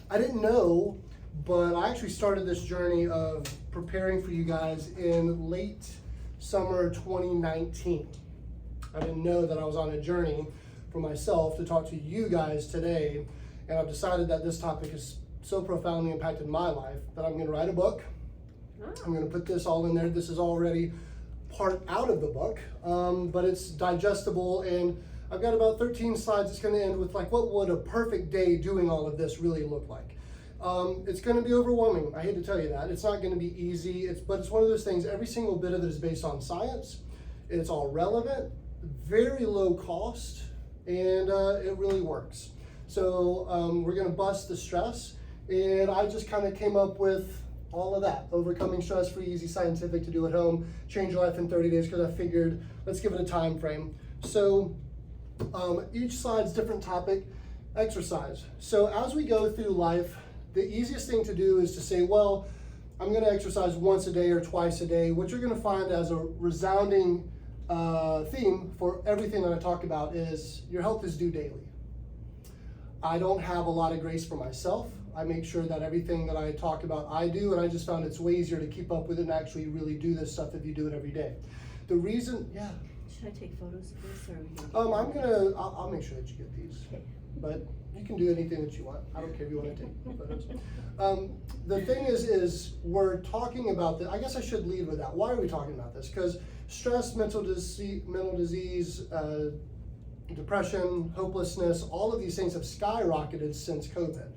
I didn't know, but I actually started this journey of preparing for you guys in late summer 2019. I didn't know that I was on a journey for myself to talk to you guys today, and I've decided that this topic has so profoundly impacted my life that I'm going to write a book. I'm going to put this all in there. This is already part out of the book, but it's digestible, and I've got about 13 slides. It's going to end with like, what would a perfect day doing all of this really look like? It's going to be overwhelming. I hate to tell you that. It's not going to be easy, but it's one of those things, every single bit of it is based on science. It's all relevant, very low cost, and it really works. So we're going to bust the stress, and I just kind of came up with all of that. Overcoming stress, free, easy, scientific to do at home, change your life in 30 days, because I figured let's give it a time frame. So each slide's different topic. Exercise. So as we go through life, the easiest thing to do is to say, well, I'm going to exercise once a day or twice a day. What you're going to find as a resounding theme for everything that I talk about is your health is due daily. I don't have a lot of grace for myself. I make sure that everything that I talk about, I do, and I just found it's way easier to keep up with it and actually really do this stuff if you do it every day. The reason, yeah. Should I take photos of this, or? I'll make sure that you get these. Okay. But you can do anything that you want. I don't care if you want to take photos. The thing is we're talking about this. I guess I should lead with that. Why are we talking about this? Because stress, mental disease, depression, hopelessness, all of these things have skyrocketed since COVID.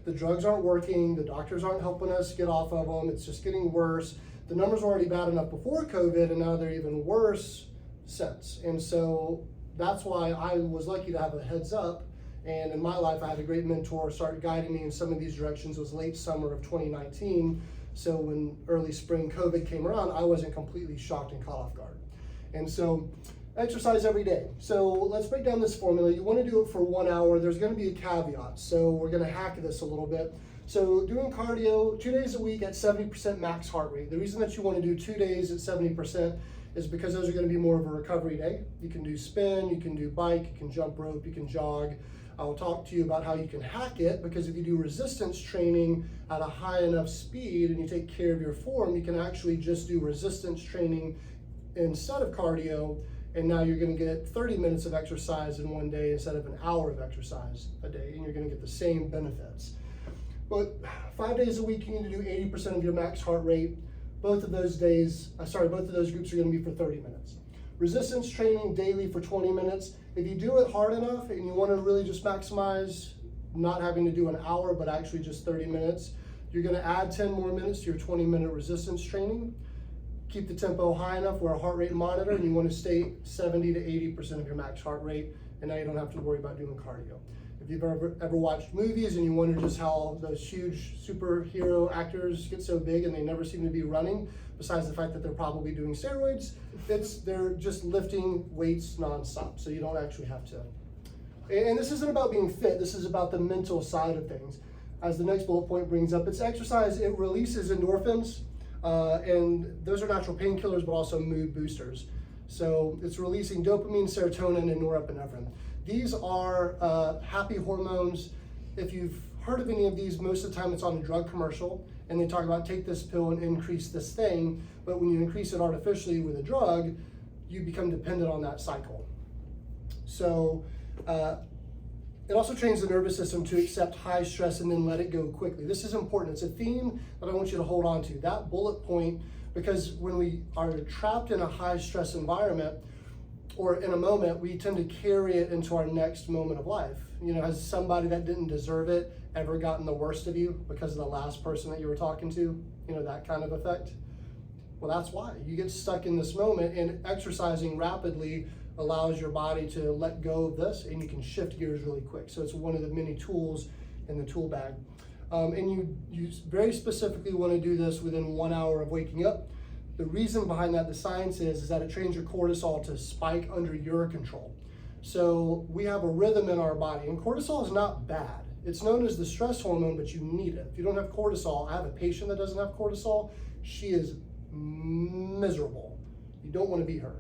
The drugs aren't working, the doctors aren't helping us get off of them, it's just getting worse. The numbers were already bad enough before COVID, and now they're even worse since. And so that's why I was lucky to have a heads up, and in my life I had a great mentor start guiding me in some of these directions. It was late summer of 2019, so when early spring COVID came around, I wasn't completely shocked and caught off guard. And so exercise every day. So let's break down this formula. You want to do it for 1 hour. There's going to be a caveat, so we're going to hack this a little bit. So doing cardio 2 days a week at 70% max heart rate. The reason that you want to do 2 days at 70% is because those are going to be more of a recovery day. You can do spin, you can do bike, you can jump rope, you can jog. I'll talk to you about how you can hack it, because if you do resistance training at a high enough speed and you take care of your form, you can actually just do resistance training instead of cardio, and now you're going to get 30 minutes of exercise in one day instead of an hour of exercise a day, and you're going to get the same benefits. But 5 days a week, you need to do 80% of your max heart rate. Both of those groups are going to be for 30 minutes. Resistance training daily for 20 minutes. If you do it hard enough and you want to really just maximize not having to do an hour, but actually just 30 minutes, you're going to add 10 more minutes to your 20-minute resistance training. Keep the tempo high enough. Wear a heart rate monitor, and you want to stay 70 to 80% of your max heart rate, and now you don't have to worry about doing cardio. If you've ever watched movies and you wonder just how those huge superhero actors get so big and they never seem to be running, besides the fact that they're probably doing steroids, they're just lifting weights nonstop, so you don't actually have to. And this isn't about being fit, this is about the mental side of things. As the next bullet point brings up, it's exercise, it releases endorphins, and those are natural painkillers, but also mood boosters. So it's releasing dopamine, serotonin, and norepinephrine. These are happy hormones. If you've heard of any of these, most of the time it's on a drug commercial, and they talk about take this pill and increase this thing, but when you increase it artificially with a drug, you become dependent on that cycle. So it also trains the nervous system to accept high stress and then let it go quickly. This is important. It's a theme that I want you to hold on to, that bullet point, because when we are trapped in a high stress environment or in a moment, we tend to carry it into our next moment of life. You know, has somebody that didn't deserve it ever gotten the worst of you because of the last person that you were talking to? You know, that kind of effect. Well, that's why. You get stuck in this moment, and exercising rapidly allows your body to let go of this, and you can shift gears really quick. So it's one of the many tools in the tool bag. And you very specifically want to do this within 1 hour of waking up. The reason behind that, the science is that it trains your cortisol to spike under your control. So we have a rhythm in our body, and cortisol is not bad. It's known as the stress hormone, but you need it. If you don't have cortisol, I have a patient that doesn't have cortisol. She is miserable. You don't want to be her.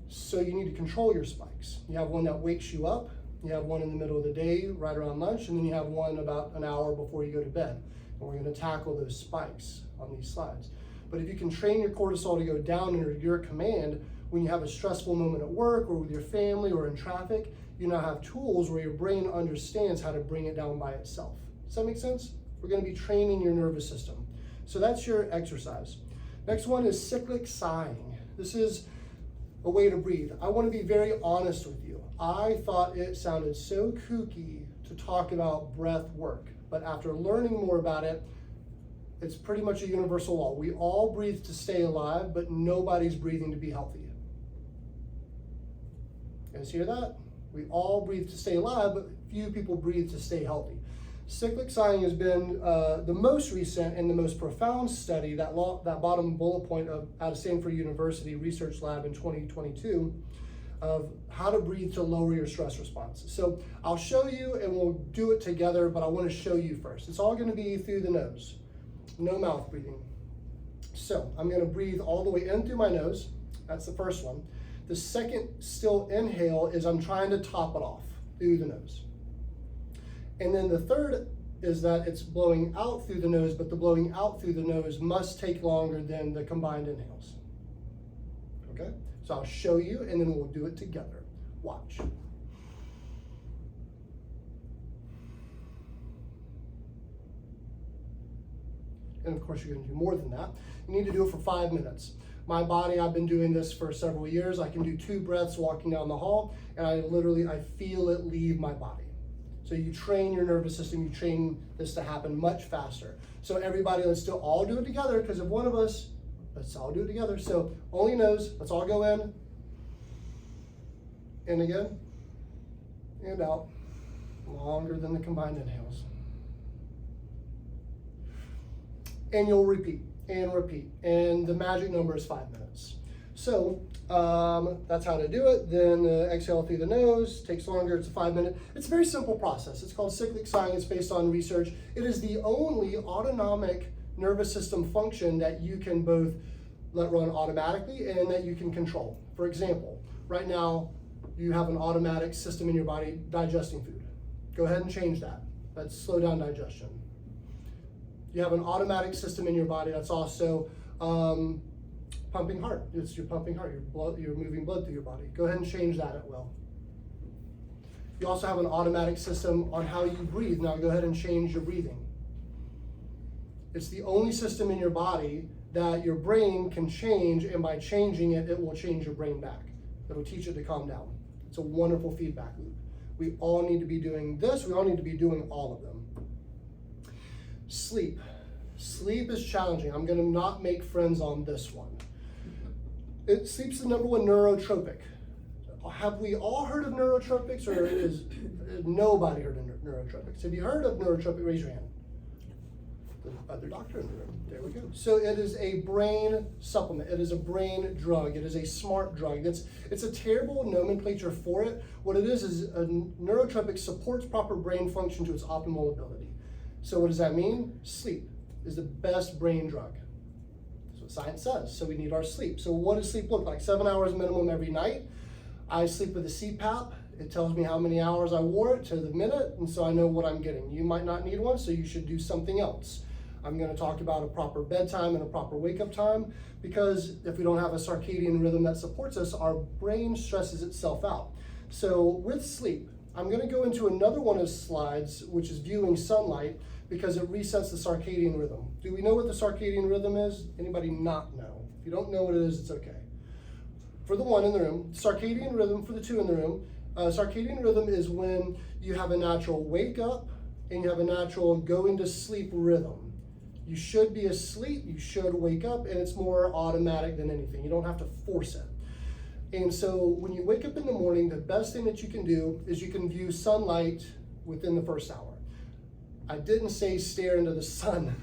So you need to control your spikes. You have one that wakes you up, you have one in the middle of the day, right around lunch, and then you have one about an hour before you go to bed. And we're gonna tackle those spikes on these slides. But if you can train your cortisol to go down under your command when you have a stressful moment at work or with your family or in traffic, you now have tools where your brain understands how to bring it down by itself. Does that make sense? We're gonna be training your nervous system. So that's your exercise. Next one is cyclic sighing. This is a way to breathe. I wanna be very honest with you. I thought it sounded so kooky to talk about breath work, but after learning more about it, it's pretty much a universal law. We all breathe to stay alive, but nobody's breathing to be healthy. You guys hear that? We all breathe to stay alive, but few people breathe to stay healthy. Cyclic sighing has been the most recent and the most profound study, that bottom bullet point out of Stanford University Research Lab in 2022, of how to breathe to lower your stress response. So I'll show you and we'll do it together, but I want to show you first. It's all going to be through the nose, no mouth breathing. So I'm going to breathe all the way in through my nose. That's the first one. The second still inhale is I'm trying to top it off through the nose. And then the third is that it's blowing out through the nose, but the blowing out through the nose must take longer than the combined inhales. Okay? So I'll show you and then we'll do it together. Watch. And of course you're gonna do more than that. You need to do it for 5 minutes. My body, I've been doing this for several years. I can do 2 breaths walking down the hall and I feel it leave my body. So you train your nervous system, you train this to happen much faster. So everybody, let's all do it together, because if one of us, let's all do it together. So only nose, let's all go in again, and out, longer than the combined inhales. And you'll repeat, and the magic number is 5 minutes. So that's how to do it. Then exhale through the nose, takes longer, it's a 5 minute. It's a very simple process. It's called cyclic sighing, it's based on research. It is the only autonomic nervous system function that you can both let run automatically and that you can control. For example, right now you have an automatic system in your body digesting food. Go ahead and change that. Let's slow down digestion. You have an automatic system in your body that's also pumping heart. It's your pumping heart, you're moving blood through your body. Go ahead and change that at will. You also have an automatic system on how you breathe. Now go ahead and change your breathing. It's the only system in your body that your brain can change, and by changing it, it will change your brain back. It'll teach it to calm down. It's a wonderful feedback loop. We all need to be doing this. We all need to be doing all of them. Sleep. Sleep is challenging. I'm gonna not make friends on this one. Sleep's the number 1 neurotropic. Have we all heard of neurotropics, or is nobody heard of neurotropics? Have you heard of neurotropic? Raise your hand. The other doctor in the room. There we go. So it is a brain supplement. It is a brain drug. It is a smart drug. It's a terrible nomenclature for it. What it is a neurotropic supports proper brain function to its optimal ability. So what does that mean? Sleep is the best brain drug. That's what science says. So we need our sleep. So what does sleep look like? 7 hours minimum every night. I sleep with a CPAP. It tells me how many hours I wore it to the minute, and so I know what I'm getting. You might not need one, so you should do something else. I'm going to talk about a proper bedtime and a proper wake-up time, because if we don't have a circadian rhythm that supports us, our brain stresses itself out. So with sleep, I'm going to go into another one of the slides, which is viewing sunlight, because it resets the circadian rhythm. Do we know what the circadian rhythm is? Anybody not know? If you don't know what it is, it's okay. For the 1 in the room, circadian rhythm for the 2 in the room. Circadian rhythm is when you have a natural wake up and you have a natural go into sleep rhythm. You should be asleep, you should wake up, and it's more automatic than anything. You don't have to force it. And so when you wake up in the morning, the best thing that you can do is you can view sunlight within the first hour. I didn't say stare into the sun.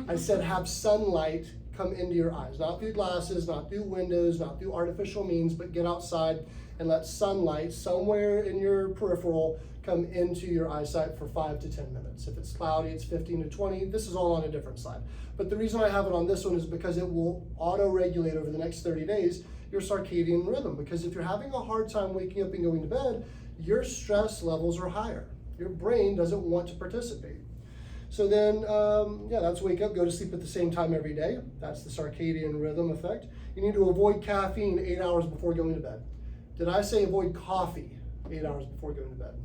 I said have sunlight come into your eyes, not through glasses, not through windows, not through artificial means, but get outside and let sunlight somewhere in your peripheral come into your eyesight for 5 to 10 minutes. If it's cloudy, it's 15 to 20. This is all on a different slide. But the reason I have it on this one is because it will auto-regulate over the next 30 days your circadian rhythm. Because if you're having a hard time waking up and going to bed, your stress levels are higher. Your brain doesn't want to participate. So then, that's wake up, go to sleep at the same time every day. That's the circadian rhythm effect. You need to avoid caffeine 8 hours before going to bed. Did I say avoid coffee 8 hours before going to bed?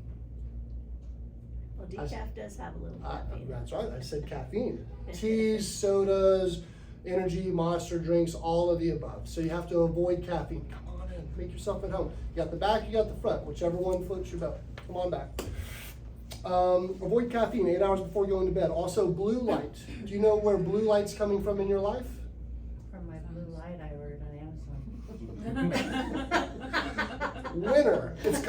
Well, decaf does have a little caffeine. That's right, I said caffeine. Teas, sodas, energy, monster drinks, all of the above. So you have to avoid caffeine. Come on in, make yourself at home. You got the back, you got the front, whichever one floats your boat. Come on back. Avoid caffeine 8 hours before going to bed. Also, blue light. Do you know where blue light's coming from in your life? From my blue light I ordered on Amazon. Winter. It's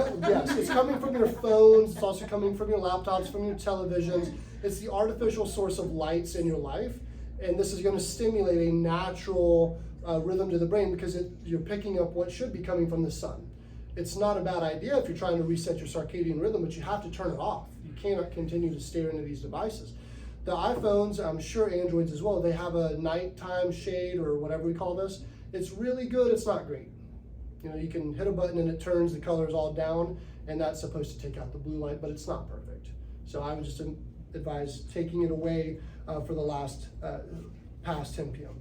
coming from your phones. It's also coming from your laptops, from your televisions. It's the artificial source of lights in your life, and this is going to stimulate a natural rhythm to the brain because you're picking up what should be coming from the sun. It's not a bad idea if you're trying to reset your circadian rhythm, but you have to turn it off. You cannot continue to stare into these devices. The iPhones, I'm sure Androids as well, they have a nighttime shade or whatever we call this. It's really good, it's not great. You know, you can hit a button and it turns the colors all down, and that's supposed to take out the blue light, but it's not perfect. So I would just advise taking it away for the past 10 p.m.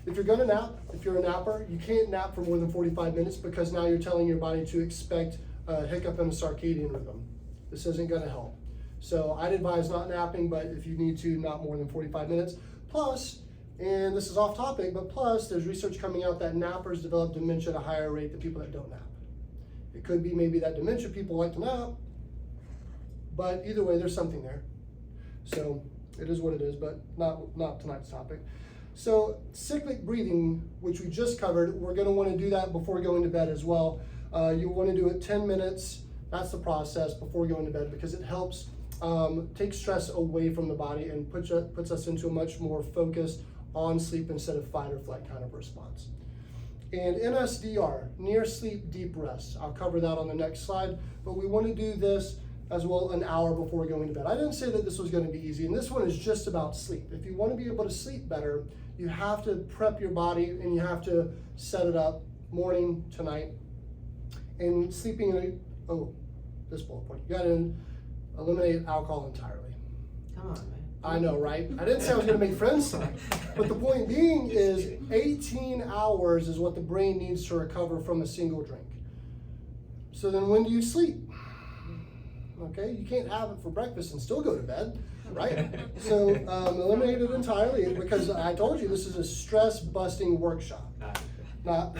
If you're gonna nap, if you're a napper, you can't nap for more than 45 minutes because now you're telling your body to expect a hiccup in a circadian rhythm. This isn't gonna help. So I'd advise not napping, but if you need to, not more than 45 minutes. Plus, and this is off topic, but plus there's research coming out that nappers develop dementia at a higher rate than people that don't nap. It could be maybe that dementia people like to nap, but either way, there's something there. So it is what it is, but not tonight's topic. So cyclic breathing, which we just covered, we're gonna wanna do that before going to bed as well. You wanna do it 10 minutes, that's the process, before going to bed, because it helps take stress away from the body and puts us into a much more focused on sleep instead of fight or flight kind of response. And NSDR, near sleep deep rest. I'll cover that on the next slide, but we wanna do this as well an hour before going to bed. I didn't say that this was gonna be easy, and this one is just about sleep. If you wanna be able to sleep better, you have to prep your body and you have to set it up morning to night. And sleeping this bullet point, you gotta eliminate alcohol entirely. Come on, man. I know, right? I didn't say I was gonna make friends tonight, but the point being is 18 hours is what the brain needs to recover from a single drink. So then when do you sleep? Okay, you can't have it for breakfast and still go to bed, right? So eliminate it entirely because I told you this is a stress busting workshop. Not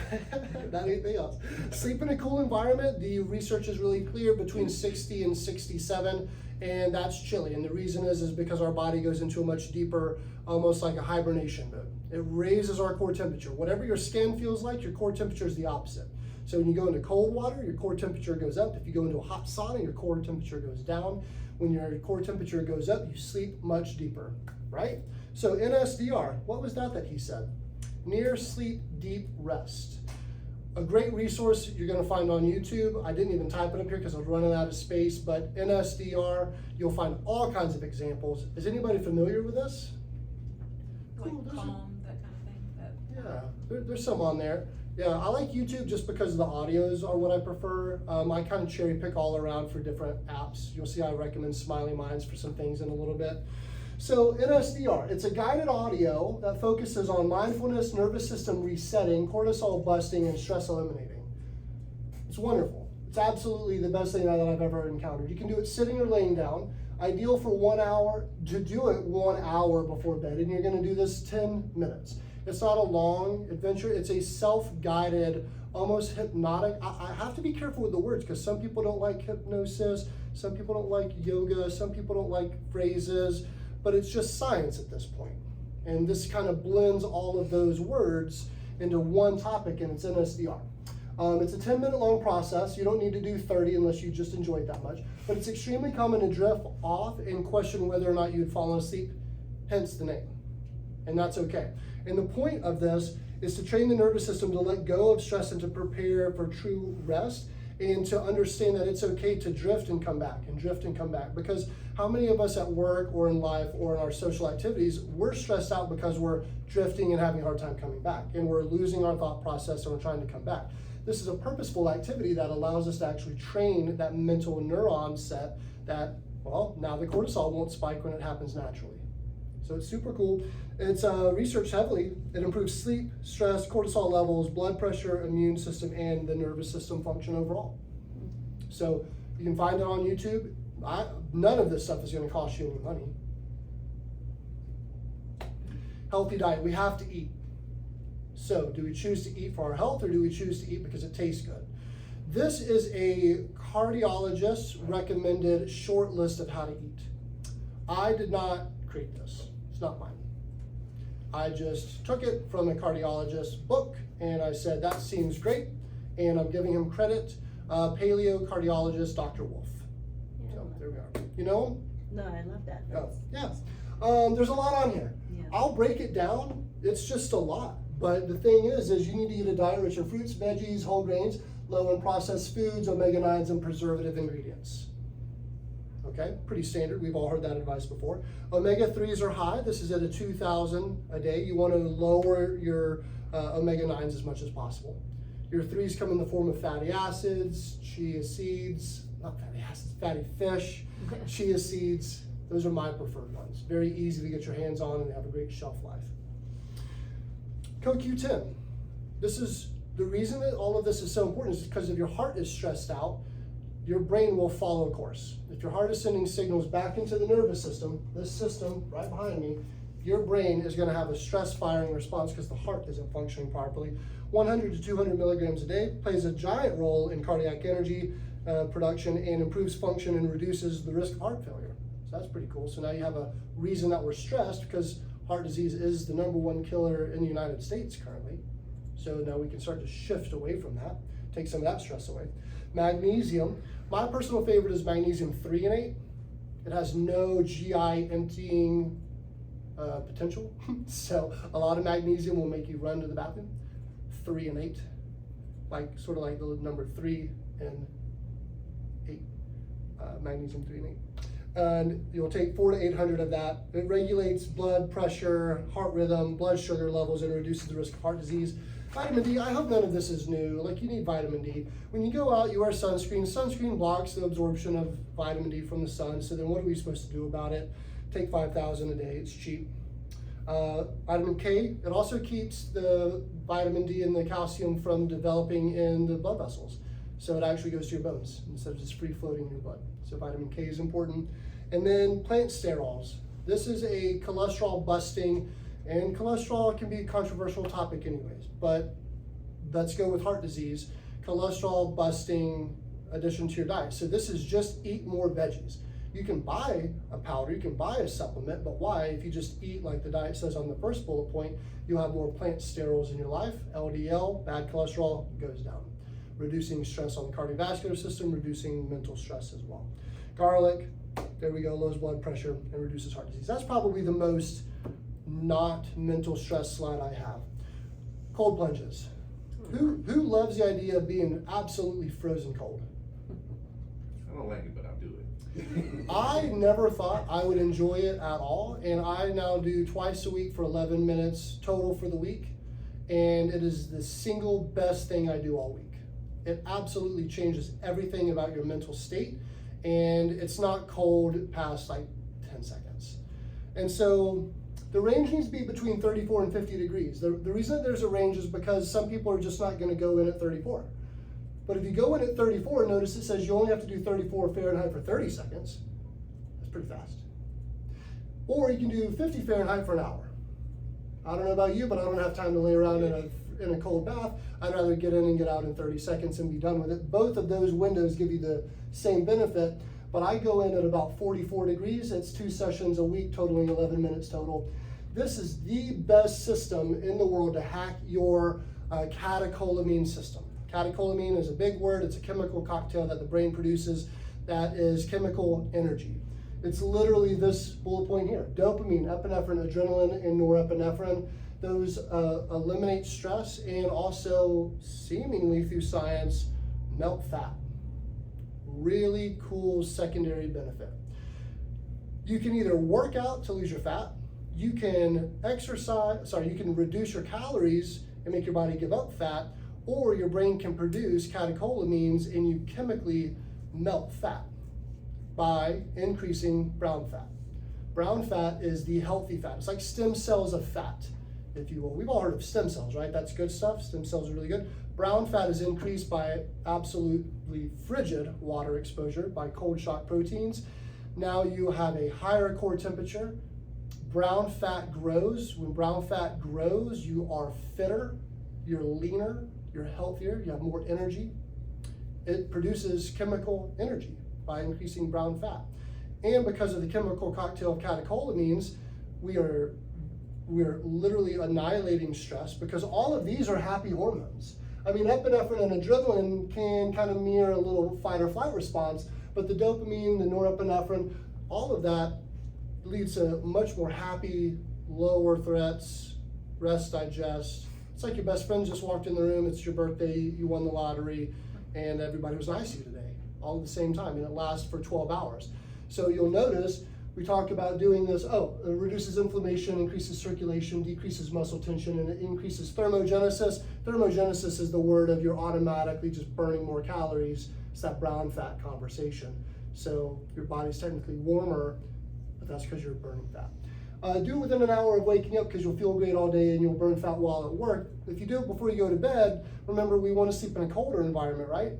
anything else. Sleep in a cool environment, the research is really clear, between 60 and 67, and that's chilly. And the reason is because our body goes into a much deeper, almost like a hibernation mode. It raises our core temperature. Whatever your skin feels like, your core temperature is the opposite. So when you go into cold water, your core temperature goes up. If you go into a hot sauna, your core temperature goes down. When your core temperature goes up, you sleep much deeper, right? So NSDR, what was that he said? Near sleep deep rest. A great resource you're gonna find on YouTube. I didn't even type it up here because I was running out of space, but NSDR, you'll find all kinds of examples. Is anybody familiar with this? Like Cool, calm, that kind of thing. Yeah, there's some on there. Yeah, I like YouTube just because the audios are what I prefer. I kind of cherry pick all around for different apps. You'll see I recommend Smiley Minds for some things in a little bit. So NSDR, it's a guided audio that focuses on mindfulness, nervous system resetting, cortisol busting, and stress eliminating. It's wonderful. It's absolutely the best thing that I've ever encountered. You can do it sitting or laying down. Ideal for 1 hour, to do it 1 hour before bed, and you're gonna do this 10 minutes. It's not a long adventure, it's a self-guided, almost hypnotic. I have to be careful with the words because some people don't like hypnosis, some people don't like yoga, some people don't like phrases, but it's just science at this point. And this kind of blends all of those words into one topic, and it's NSDR. It's a 10-minute long process. You don't need to do 30 unless you just enjoy it that much, but it's extremely common to drift off and question whether or not you'd fallen asleep, hence the name. And that's okay. And the point of this is to train the nervous system to let go of stress and to prepare for true rest, and to understand that it's okay to drift and come back, and drift and come back. Because how many of us at work or in life or in our social activities, we're stressed out because we're drifting and having a hard time coming back, and we're losing our thought process and we're trying to come back. This is a purposeful activity that allows us to actually train that mental neuron set that, well, now the cortisol won't spike when it happens naturally. So it's super cool. It's researched heavily. It improves sleep, stress, cortisol levels, blood pressure, immune system, and the nervous system function overall. So you can find it on YouTube. None of this stuff is going to cost you any money. Healthy diet. We have to eat. So do we choose to eat for our health, or do we choose to eat because it tastes good? This is a cardiologist's recommended short list of how to eat. I did not create this. It's not mine. I just took it from a cardiologist's book and I said, that seems great. And I'm giving him credit. Paleo cardiologist, Dr. Wolf. Yeah, So there we are. You know him? No, I love that. Oh, yeah. There's a lot on here. Yeah. I'll break it down. It's just a lot. But the thing is you need to eat a diet rich in fruits, veggies, whole grains, low in processed foods, omega-9s, and preservative ingredients. Okay, pretty standard. We've all heard that advice before. Omega-3s are high. This is at a 2,000 a day. You want to lower your omega-9s as much as possible. Your 3s come in the form of fatty acids, chia seeds, not fatty acids, fatty fish, chia seeds. Those are my preferred ones. Very easy to get your hands on and have a great shelf life. CoQ10. This is the reason that all of this is so important is because if your heart is stressed out, your brain will follow course. If your heart is sending signals back into the nervous system, this system right behind me, your brain is going to have a stress firing response because the heart isn't functioning properly. 100 to 200 milligrams a day plays a giant role in cardiac energy production and improves function and reduces the risk of heart failure. So that's pretty cool. So now you have a reason that we're stressed because heart disease is the #1 killer in the United States currently. So now we can start to shift away from that, take some of that stress away. Magnesium. My personal favorite is magnesium 3-8. It has no GI emptying potential. So a lot of magnesium will make you run to the bathroom. 3-8, sort of like the number 3 and 8, magnesium 3 and 8. And you'll take 400 to 800 of that. It regulates blood pressure, heart rhythm, blood sugar levels, and reduces the risk of heart disease. Vitamin D, I hope none of this is new. You need vitamin D. When you go out, you wear sunscreen. Sunscreen blocks the absorption of vitamin D from the sun. So then what are we supposed to do about it? Take 5,000 a day, it's cheap. Vitamin K, it also keeps the vitamin D and the calcium from developing in the blood vessels. So it actually goes to your bones instead of just free floating in your blood. So vitamin K is important. And then plant sterols. This is a cholesterol busting, and cholesterol can be a controversial topic anyways, but let's go with heart disease. Cholesterol busting addition to your diet. So this is just eat more veggies. You can buy a powder, you can buy a supplement, but why? If you just eat like the diet says on the first bullet point, you'll have more plant sterols in your life. LDL, bad cholesterol, goes down. Reducing stress on the cardiovascular system, reducing mental stress as well. Garlic, there we go, lowers blood pressure and reduces heart disease. That's probably the most not mental stress slide I have. Cold plunges. Who loves the idea of being absolutely frozen cold? I don't like it, but I'll do it. I never thought I would enjoy it at all, and I now do twice a week for 11 minutes total for the week, and it is the single best thing I do all week. It absolutely changes everything about your mental state, and it's not cold past 10 seconds. And so the range needs to be between 34 and 50 degrees. The reason that there's a range is because some people are just not going to go in at 34. But if you go in at 34, notice it says you only have to do 34 Fahrenheit for 30 seconds. That's pretty fast. Or you can do 50 Fahrenheit for an hour. I don't know about you, but I don't have time to lay around in a cold bath. I'd rather get in and get out in 30 seconds and be done with it. Both of those windows give you the same benefit, but I go in at about 44 degrees. It's 2 sessions a week, totaling 11 minutes total. This is the best system in the world to hack your catecholamine system. Catecholamine is a big word. It's a chemical cocktail that the brain produces that is chemical energy. It's literally this bullet point here. Dopamine, epinephrine, adrenaline, and norepinephrine. Those eliminate stress and also, seemingly through science, melt fat. Really cool secondary benefit. You can either work out to lose your fat, you can reduce your calories and make your body give up fat, or your brain can produce catecholamines and you chemically melt fat by increasing brown fat. Brown fat is the healthy fat. It's like stem cells of fat, if you will. We've all heard of stem cells, right? That's good stuff. Stem cells are really good. Brown fat is increased by absolutely frigid water exposure, by cold shock proteins. Now you have a higher core temperature. Brown fat grows. When brown fat grows, you are fitter, you're leaner, you're healthier, you have more energy. It produces chemical energy by increasing brown fat. And because of the chemical cocktail of catecholamines, we're literally annihilating stress, because all of these are happy hormones. I mean, epinephrine and adrenaline can kind of mirror a little fight or flight response, but the dopamine, the norepinephrine, all of that leads to much more happy, lower threats, rest, digest. It's like your best friend just walked in the room, it's your birthday, you won the lottery, and everybody was nice to you today, all at the same time, and it lasts for 12 hours. So you'll notice we talked about doing this, it reduces inflammation, increases circulation, decreases muscle tension, and it increases thermogenesis. Thermogenesis is the word of you're automatically just burning more calories. It's that brown fat conversation. So your body's technically warmer, but that's because you're burning fat. Do it within an hour of waking up, because you'll feel great all day and you'll burn fat while at work. If you do it before you go to bed, remember we want to sleep in a colder environment, right?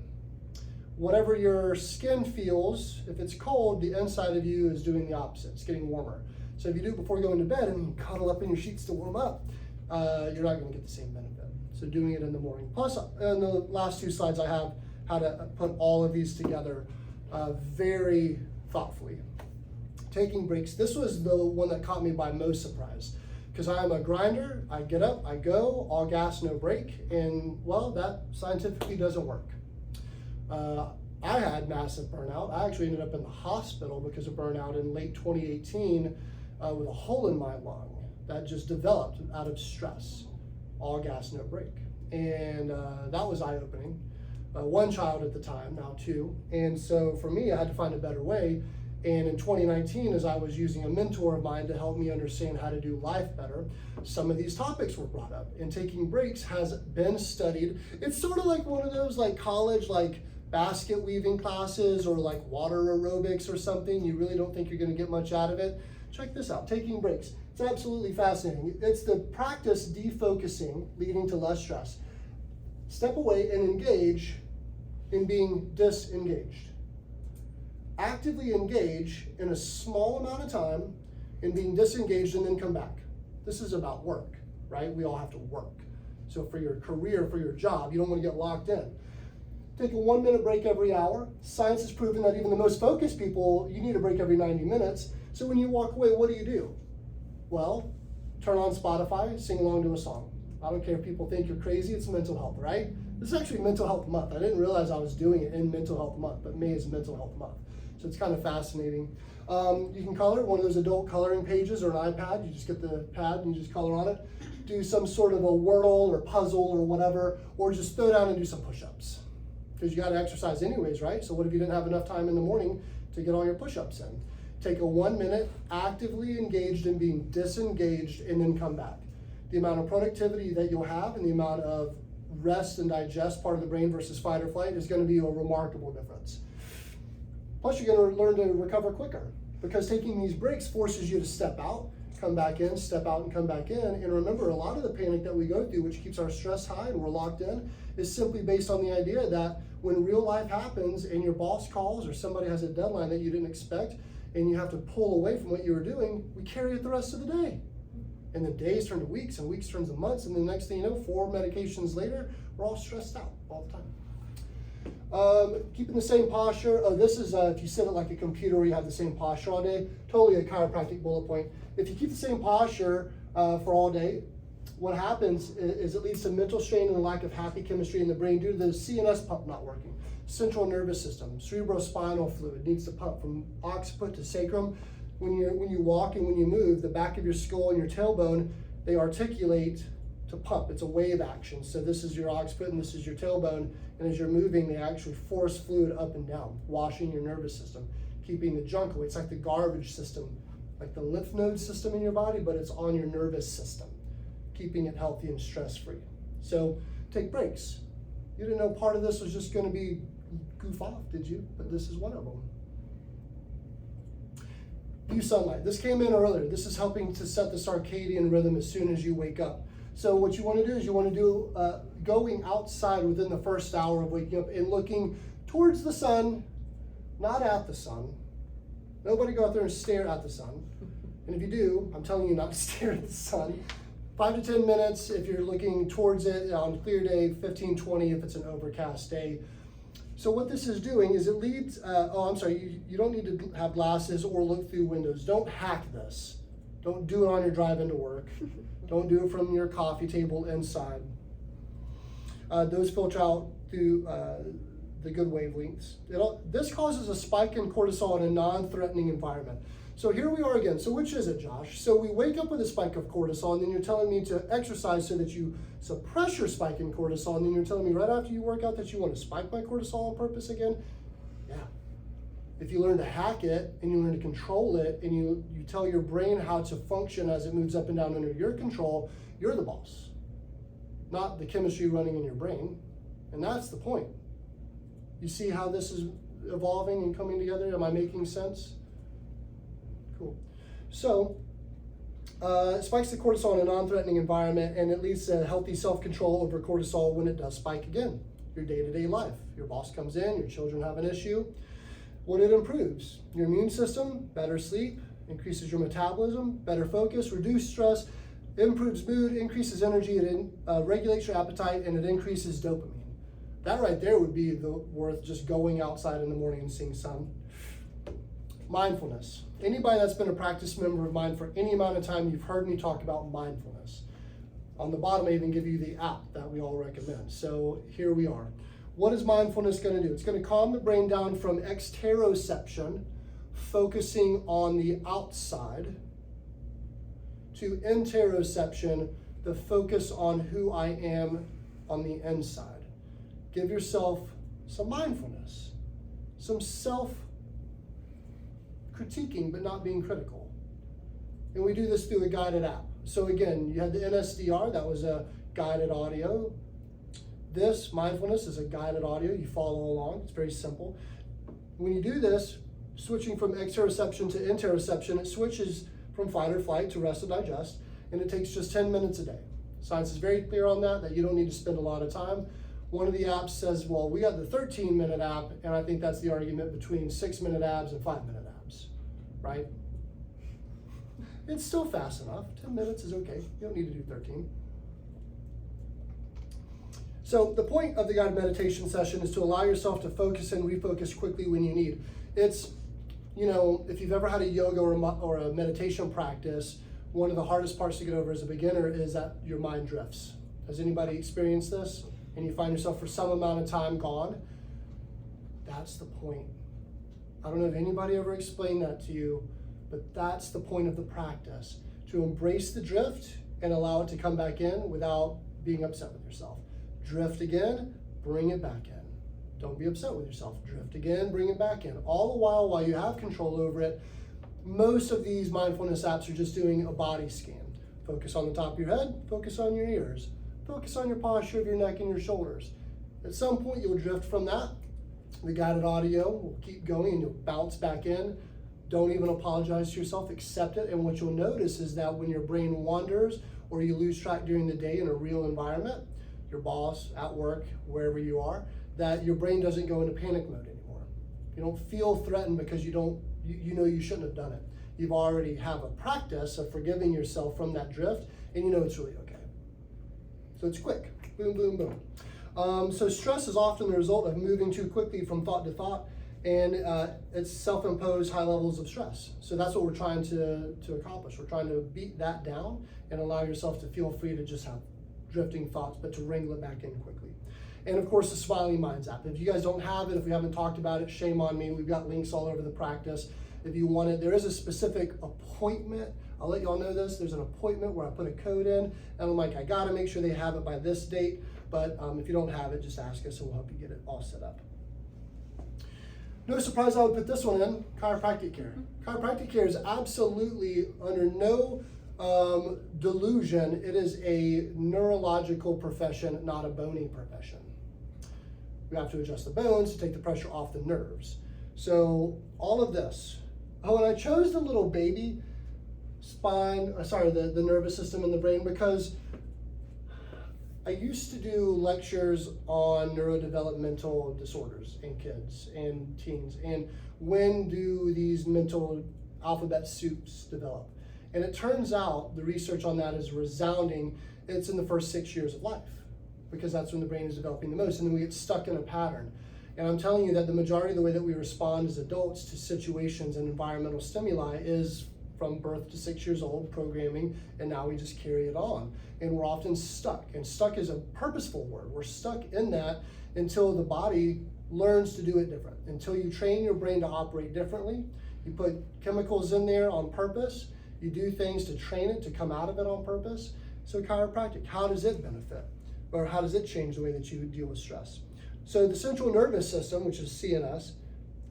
Whatever your skin feels, if it's cold, the inside of you is doing the opposite. It's getting warmer. So if you do it before going to bed and you cuddle up in your sheets to warm up, you're not going to get the same benefit. So doing it in the morning. Plus, in the last two slides, I have how to put all of these together very thoughtfully. Taking breaks. This was the one that caught me by most surprise, because I'm a grinder. I get up, I go, all gas, no brake, and well, that scientifically doesn't work. I had massive burnout. I actually ended up in the hospital because of burnout in late 2018 with a hole in my lung that just developed out of stress. All gas, no brake. And that was eye-opening. One child at the time, now two. And so for me, I had to find a better way. And in 2019, as I was using a mentor of mine to help me understand how to do life better, some of these topics were brought up. And taking breaks has been studied. It's sort of like one of those like college, like basket weaving classes or like water aerobics or something. You really don't think you're going to get much out of it. Check this out, taking breaks. It's absolutely fascinating. It's the practice defocusing, leading to less stress. Step away and engage in being disengaged. Actively engage in a small amount of time in being disengaged and then come back. This is about work, right? We all have to work. So for your career, for your job, you don't want to get locked in. Take a 1-minute break every hour. Science has proven that even the most focused people, you need a break every 90 minutes. So when you walk away, what do? Well, turn on Spotify, sing along to a song. I don't care if people think you're crazy, it's mental health, right? This is actually Mental Health Month. I didn't realize I was doing it in Mental Health Month, but May is Mental Health Month. So it's kind of fascinating. You can color one of those adult coloring pages or an iPad. You just get the pad and you just color on it. Do some sort of a wordle or puzzle or whatever, or just throw down and do some push-ups. Because you got to exercise anyways, right? So what if you didn't have enough time in the morning to get all your push-ups in? Take a 1 minute, actively engaged in being disengaged, and then come back. The amount of productivity that you'll have and the amount of rest and digest part of the brain versus fight or flight is going to be a remarkable difference. Plus, you're going to learn to recover quicker, because taking these breaks forces you to step out, come back in, step out and come back in. And remember, a lot of the panic that we go through, which keeps our stress high and we're locked in, is simply based on the idea that when real life happens and your boss calls or somebody has a deadline that you didn't expect and you have to pull away from what you were doing, we carry it the rest of the day. And the days turn to weeks and weeks turn to months, and the next thing you know, 4 medications later, we're all stressed out all the time. Keeping the same posture. This is if you sit at like a computer where you have the same posture all day, totally a chiropractic bullet point. If you keep the same posture for all day, what happens is it leads to mental strain and a lack of happy chemistry in the brain due to the CNS pump not working. Central nervous system, cerebrospinal fluid needs to pump from occiput to sacrum. When you walk and when you move, the back of your skull and your tailbone, they articulate to pump. It's a wave action. So this is your occiput and this is your tailbone. And as you're moving, they actually force fluid up and down, washing your nervous system, keeping the junk away. It's like the garbage system, like the lymph node system in your body, but it's on your nervous system, keeping it healthy and stress-free. So take breaks. You didn't know part of this was just gonna be goof off, did you? But this is one of them. View sunlight. This came in earlier. This is helping to set the circadian rhythm as soon as you wake up. So what you want to do is you want to do going outside within the first hour of waking up and looking towards the sun, not at the sun. Nobody go out there and stare at the sun. And if you do, I'm telling you not to stare at the sun. 5 to 10 minutes if you're looking towards it on a clear day, 15, 20 if it's an overcast day. So what this is doing is it leads, you don't need to have glasses or look through windows. Don't hack this. Don't do it on your drive into work. Don't do it from your coffee table inside. Those filter out through the good wavelengths. This causes a spike in cortisol in a non-threatening environment. So here we are again. So which is it, Josh? So we wake up with a spike of cortisol, and then you're telling me to exercise so that you suppress your spike in cortisol, and then you're telling me right after you work out that you want to spike my cortisol on purpose again? Yeah. If you learn to hack it, and you learn to control it, and you tell your brain how to function as it moves up and down under your control, you're the boss, not the chemistry running in your brain. And that's the point. You see how this is evolving and coming together? Am I making sense? Cool. So, it spikes the cortisol in a non-threatening environment, and it leads to healthy self-control over cortisol when it does spike again. Your day-to-day life. Your boss comes in, your children have an issue. What it improves? Your immune system, better sleep, increases your metabolism, better focus, reduce stress, improves mood, increases energy, it regulates your appetite, and it increases dopamine. That right there would be worth just going outside in the morning and seeing sun. Mindfulness. Anybody that's been a practice member of mine for any amount of time, you've heard me talk about mindfulness. On the bottom, I even give you the app that we all recommend. So here we are. What is mindfulness going to do? It's going to calm the brain down from exteroception, focusing on the outside, to interoception, the focus on who I am on the inside. Give yourself some mindfulness, some self-critiquing, but not being critical. And we do this through a guided app. So again, you had the NSDR, that was a guided audio. This, mindfulness, is a guided audio. You follow along, it's very simple. When you do this, switching from exteroception to interoception, it switches from fight or flight to rest and digest, and it takes just 10 minutes a day. Science is very clear on that you don't need to spend a lot of time. One of the apps says, well, we got the 13-minute app, and I think that's the argument between 6-minute abs and 5-minute abs, right? It's still fast enough. 10 minutes is okay. You don't need to do 13. So the point of the guided meditation session is to allow yourself to focus and refocus quickly when you need. It's, if you've ever had a yoga or a meditation practice, one of the hardest parts to get over as a beginner is that your mind drifts. Has anybody experienced this? And you find yourself for some amount of time gone? That's the point. I don't know if anybody ever explained that to you, but that's the point of the practice, to embrace the drift and allow it to come back in without being upset with yourself. Drift again, bring it back in. Don't be upset with yourself. Drift again, bring it back in. All the while you have control over it, most of these mindfulness apps are just doing a body scan. Focus on the top of your head, focus on your ears, focus on your posture of your neck and your shoulders. At some point you'll drift from that. The guided audio will keep going and you'll bounce back in. Don't even apologize to yourself, accept it. And what you'll notice is that when your brain wanders or you lose track during the day in a real environment, your boss, at work, wherever you are, that your brain doesn't go into panic mode anymore. You don't feel threatened because you know you shouldn't have done it. You've already have a practice of forgiving yourself from that drift, and you know it's really okay. So it's quick, boom, boom, boom. So stress is often the result of moving too quickly from thought to thought, and it's self-imposed high levels of stress. So that's what we're trying to accomplish. We're trying to beat that down and allow yourself to feel free to just have drifting thoughts, but to wrangle it back in quickly. And of course, the Smiling Minds app. If you guys don't have it, if we haven't talked about it, shame on me. We've got links all over the practice. If you want it, there is a specific appointment. I'll let y'all know this. There's an appointment where I put a code in, and I'm like, I gotta make sure they have it by this date. But if you don't have it, just ask us and we'll help you get it all set up. No surprise I would put this one in, chiropractic care. Chiropractic care is absolutely under no delusion. It is a neurological profession, not a bony profession. We have to adjust the bones to take the pressure off the nerves. So all of this. Oh, and I chose the little baby spine, the nervous system in the brain, because I used to do lectures on neurodevelopmental disorders in kids and teens, and when do these mental alphabet soups develop? And it turns out the research on that is resounding. It's in the first 6 years of life, because that's when the brain is developing the most, and then we get stuck in a pattern. And I'm telling you that the majority of the way that we respond as adults to situations and environmental stimuli is from birth to 6 years old, programming, and now we just carry it on. And we're often stuck, and stuck is a purposeful word. We're stuck in that until the body learns to do it different, until you train your brain to operate differently. You put chemicals in there on purpose, you do things to train it to come out of it on purpose. So chiropractic, how does it benefit? Or how does it change the way that you deal with stress? So the central nervous system, which is CNS,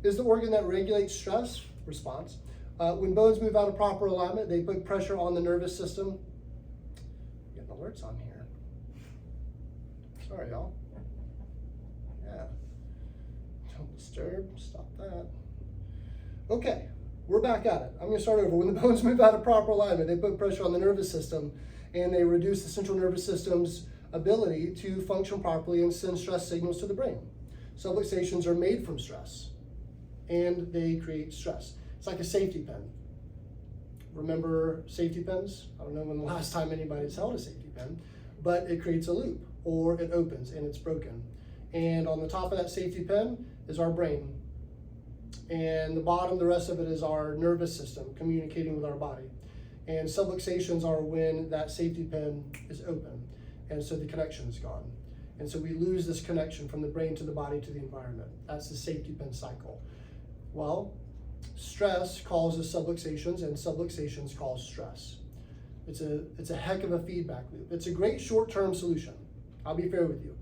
is the organ that regulates stress response. When bones move out of proper alignment, they put pressure on the nervous system. Getting alerts on here. Sorry, y'all. Yeah. Don't disturb. Stop that. Okay, we're back at it. I'm going to start over. When the bones move out of proper alignment, they put pressure on the nervous system, and they reduce the central nervous system's ability to function properly and send stress signals to the brain. Subluxations are made from stress, and they create stress. It's like a safety pin. Remember safety pins? I don't know when the last time anybody's held a safety pin, but it creates a loop, or it opens and it's broken. And on the top of that safety pin is our brain. And the bottom, the rest of it is our nervous system communicating with our body. And subluxations are when that safety pin is open, and so the connection is gone. And so we lose this connection from the brain to the body to the environment. That's the safety pin cycle. Well, stress causes subluxations, and subluxations cause stress. It's a heck of a feedback loop. It's a great short-term solution. I'll be fair with you.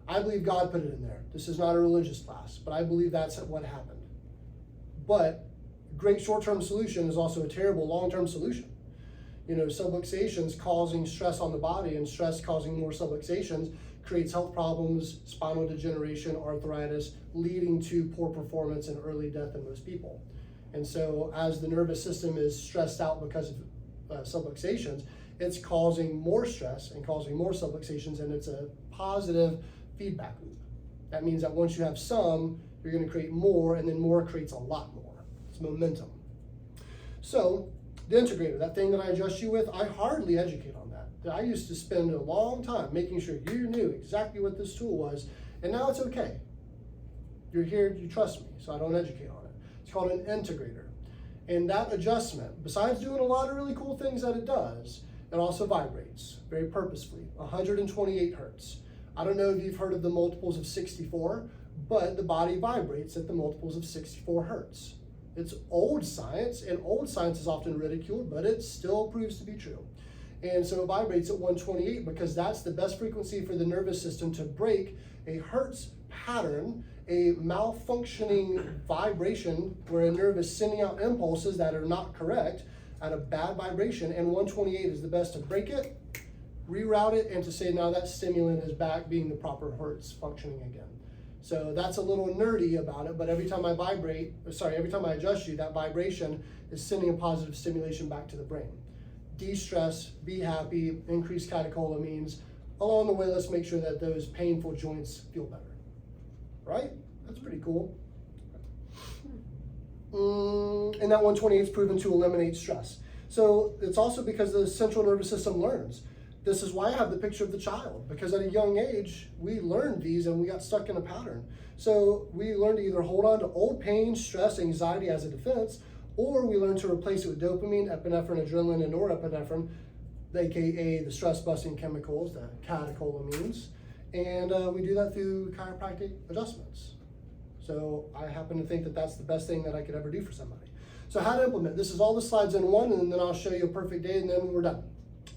I believe God put it in there. This is not a religious class, but I believe that's what happened. But great short-term solution is also a terrible long-term solution. You know, subluxations causing stress on the body, and stress causing more subluxations creates health problems, spinal degeneration, arthritis, leading to poor performance and early death in most people. And so as the nervous system is stressed out because of subluxations, it's causing more stress and causing more subluxations, and it's a positive feedback loop. That means that once you have some, you're going to create more, and then more creates a lot more. It's momentum. So the integrator, that thing that I adjust you with, I hardly educate on that. I used to spend a long time making sure you knew exactly what this tool was, and now it's okay. You're here, you trust me, so I don't educate on it. It's called an integrator. And that adjustment, besides doing a lot of really cool things that it does, it also vibrates very purposefully, 128 hertz. I don't know if you've heard of the multiples of 64, but the body vibrates at the multiples of 64 hertz. It's old science, and old science is often ridiculed, but it still proves to be true. And so it vibrates at 128 because that's the best frequency for the nervous system to break a hertz pattern, a malfunctioning vibration where a nerve is sending out impulses that are not correct at a bad vibration, and 128 is the best to break it, reroute it, and to say now that stimulant is back being the proper hertz functioning again. So that's a little nerdy about it, but every time I adjust you, that vibration is sending a positive stimulation back to the brain. De-stress, be happy, increase catecholamines. Along the way, let's make sure that those painful joints feel better. Right? That's pretty cool. And that 128 is proven to eliminate stress. So it's also because the central nervous system learns. This is why I have the picture of the child, because at a young age, we learned these and we got stuck in a pattern. So we learned to either hold on to old pain, stress, anxiety as a defense, or we learn to replace it with dopamine, epinephrine, adrenaline, and norepinephrine, aka the stress-busting chemicals, the catecholamines. And we do that through chiropractic adjustments. So I happen to think that that's the best thing that I could ever do for somebody. So how to implement, this is all the slides in one, and then I'll show you a perfect day, and then we're done.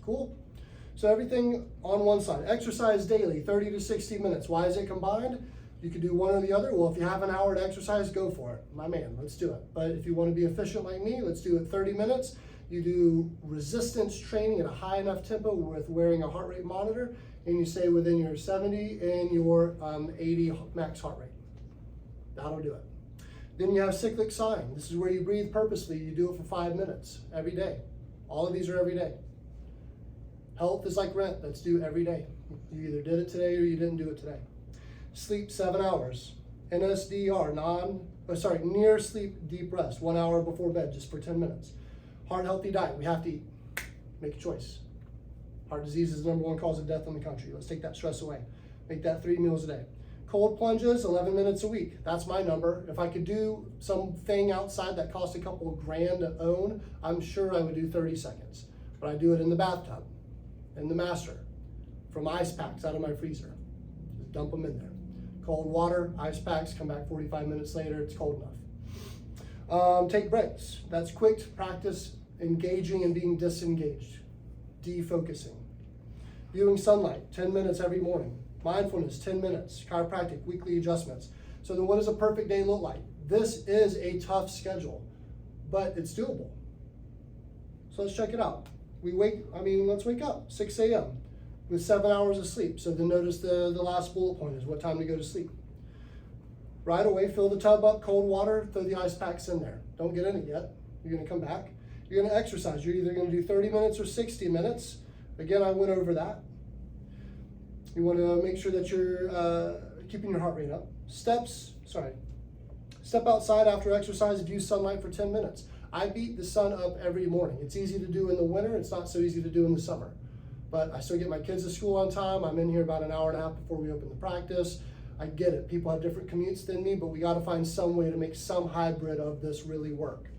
Cool? So everything on one side. Exercise daily, 30 to 60 minutes. Why is it combined? You could do one or the other. Well, if you have an hour to exercise, go for it. My man, let's do it. But if you want to be efficient like me, let's do it 30 minutes. You do resistance training at a high enough tempo with wearing a heart rate monitor, and you stay within your 70 and your 80 max heart rate. That'll do it. Then you have Cyclic Sighing. This is where you breathe purposely. You do it for 5 minutes every day. All of these are every day. Health is like rent. That's due every day. You either did it today or you didn't do it today. Sleep 7 hours. NSDR, near sleep deep rest, 1 hour before bed, just for 10 minutes. Heart healthy diet. We have to eat. Make a choice. Heart disease is the #1 cause of death in the country. Let's take that stress away. Make that 3 meals a day. Cold plunges, 11 minutes a week. That's my number. If I could do something outside that cost a couple of grand to own, I'm sure I would do 30 seconds. But I do it in the bathtub, in the master, from ice packs out of my freezer. Just dump them in there. Cold water, ice packs, come back 45 minutes later, it's cold enough. Take breaks. That's quick to practice engaging and being disengaged, defocusing. Viewing sunlight, 10 minutes every morning. Mindfulness, 10 minutes. Chiropractic, weekly adjustments. So then what does a perfect day look like? This is a tough schedule, but it's doable. So let's check it out. Let's wake up, 6 a.m. with 7 hours of sleep. So then notice the last bullet point is what time to go to sleep. Right away, fill the tub up, cold water, throw the ice packs in there. Don't get in it yet. You're gonna come back. You're gonna exercise. You're either gonna do 30 minutes or 60 minutes. Again, I went over that. You wanna make sure that you're keeping your heart rate up. Step outside after exercise, view sunlight for 10 minutes. I beat the sun up every morning. It's easy to do in the winter. It's not so easy to do in the summer. But I still get my kids to school on time. I'm in here about an hour and a half before we open the practice. I get it. People have different commutes than me, but we got to find some way to make some hybrid of this really work.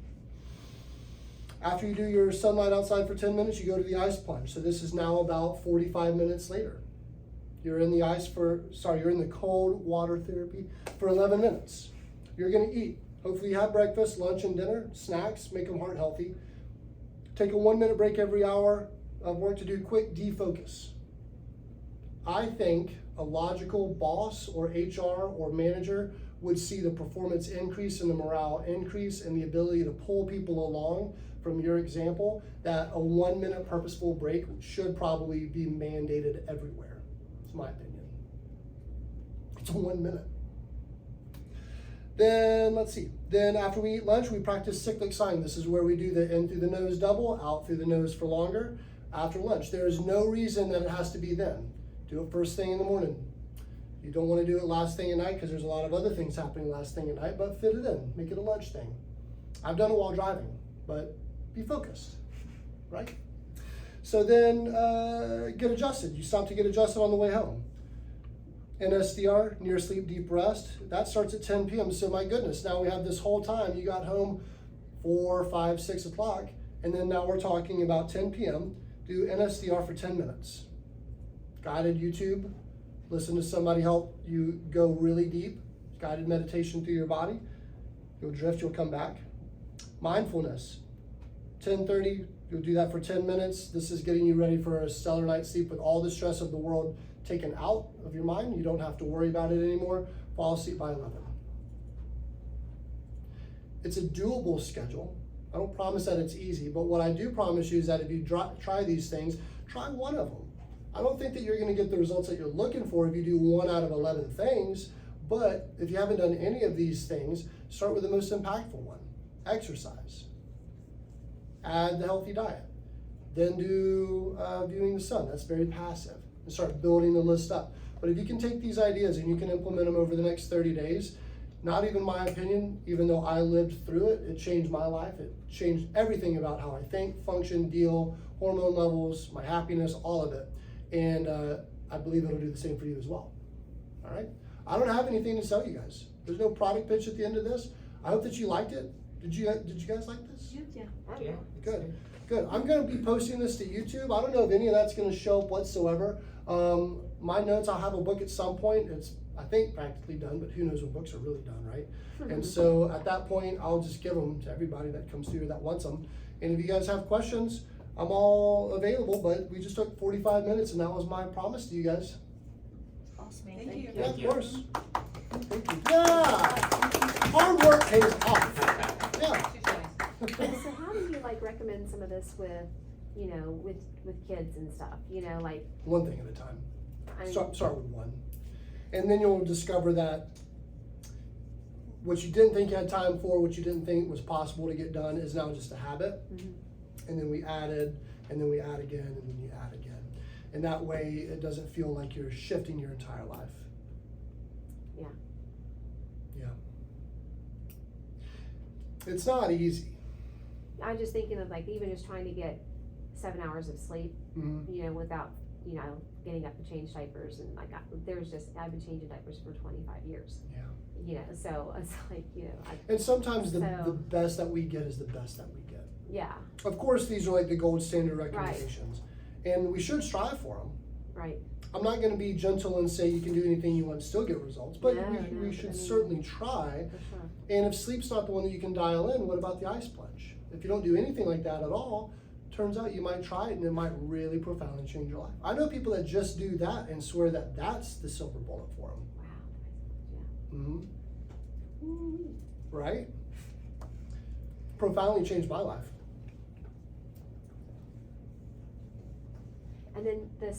After you do your sunlight outside for 10 minutes, you go to the ice plunge. So this is now about 45 minutes later. You're in the cold water therapy for 11 minutes. You're going to eat. Hopefully you have breakfast, lunch, and dinner, snacks, make them heart healthy. Take a 1-minute break every hour of work to do quick defocus. I think a logical boss or HR or manager would see the performance increase and the morale increase and the ability to pull people along from your example, that a 1-minute purposeful break should probably be mandated everywhere. It's my opinion. It's 1 minute. Then let's see. Then after we eat lunch, we practice Cyclic Sighing. This is where we do the in through the nose double, out through the nose for longer after lunch. There is no reason that it has to be then. Do it first thing in the morning. You don't want to do it last thing at night because there's a lot of other things happening last thing at night, but fit it in. Make it a lunch thing. I've done it while driving, but be focused, right? So then get adjusted. You stop to get adjusted on the way home. NSDR, near sleep deep rest, that starts at 10 p.m. So my goodness, now we have this whole time. You got home 4, 5, 6 o'clock, and then now we're talking about 10 p.m. Do NSDR for 10 minutes. Guided YouTube, listen to somebody help you go really deep. Guided meditation through your body. You'll drift, you'll come back. Mindfulness, 10:30, you'll do that for 10 minutes. This is getting you ready for a stellar night's sleep with all the stress of the world taken out of your mind. You don't have to worry about it anymore. Fall asleep by 11. It's a doable schedule. I don't promise that it's easy, but what I do promise you is that if you try these things, try one of them. I don't think that you're going to get the results that you're looking for if you do 1 out of 11 things, but if you haven't done any of these things, start with the most impactful one. Exercise. Add the healthy diet. Then do viewing the sun. That's very passive. And start building the list up. But if you can take these ideas and you can implement them over the next 30 days, not even my opinion, even though I lived through it, it changed my life. It changed everything about how I think, function, deal, hormone levels, my happiness, all of it. And I believe it'll do the same for you as well. All right? I don't have anything to sell you guys. There's no product pitch at the end of this. I hope that you liked it. Did you guys like this? Yeah. Yeah. Good. I'm going to be posting this to YouTube. I don't know if any of that's going to show up whatsoever. My notes, I'll have a book at some point. It's, I think, practically done, but who knows when books are really done, right? And so at that point, I'll just give them to everybody that comes through that wants them. And if you guys have questions, I'm all available, but we just took 45 minutes, and that was my promise to you guys. Awesome. Thank you. Yeah, Thank you. of course. Thank you. Yeah! Hard work pays off. Yeah. So how do you you like recommend some of this with, you know, with kids and stuff, you know, like, One thing at a time. I mean, Start with one. And then you'll discover that what you didn't think you had time for, what you didn't think was possible to get done is now just a habit. mhm. And then we added, and then we add again, and then you add again. And that way it doesn't feel like you're shifting your entire life. Yeah. Yeah. It's not easy. I'm just thinking of like even just trying to get 7 hours of sleep, Mhm. you know, without, you know, getting up to change diapers and like, I've been changing diapers for 25 years. Yeah. You know, so it's like, you know, And sometimes the So- best that we get is the best that we get. yeah, Of course, these are like the gold standard recommendations. And we should strive for them. right, I'm not gonna be gentle and say you can do anything you want and still get results, but No, we no, should I mean- certainly try. for sure. And if sleep's not the one that you can dial in, what about the ice plunge? If you don't do anything like that at all, turns out you might try it and it might really profoundly change your life. I know people that just do that and swear that that's the silver bullet for them. Wow, Mm-hmm. Right? Profoundly changed my life. and then the